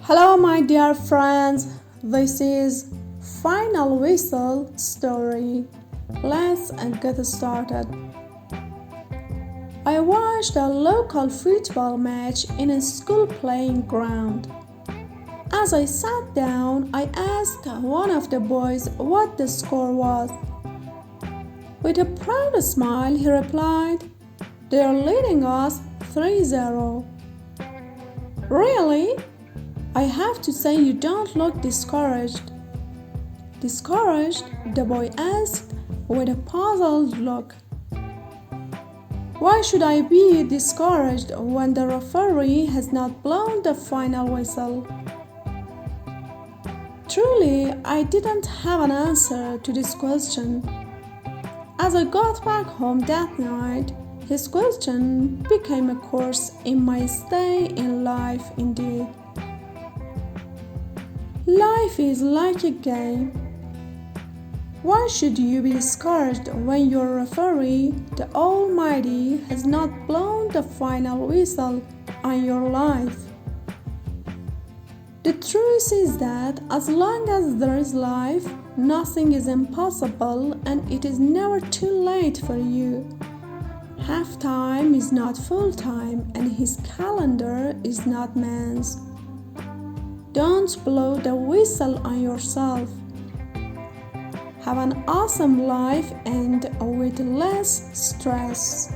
Hello, my dear friends. This is Final Whistle Story. Let's get started. I watched a local football match in a school playing ground. As I sat down, I asked one of the boys what the score was. With a proud smile, he replied, "They're leading us 3-0. Really? I have to say you don't look discouraged." "Discouraged?" the boy asked with a puzzled look. "Why should I be discouraged when the referee has not blown the final whistle?" Truly, I didn't have an answer to this question. As I got back home that night, his question became a course in my stay in life indeed. Life is like a game. Why should you be discouraged when your referee, the Almighty, has not blown the final whistle on your life? The truth is that as long as there is life, nothing is impossible and it is never too late for you. Half time is not full time and his calendar is not man's. Don't blow the whistle on yourself. Have an awesome life and with less stress.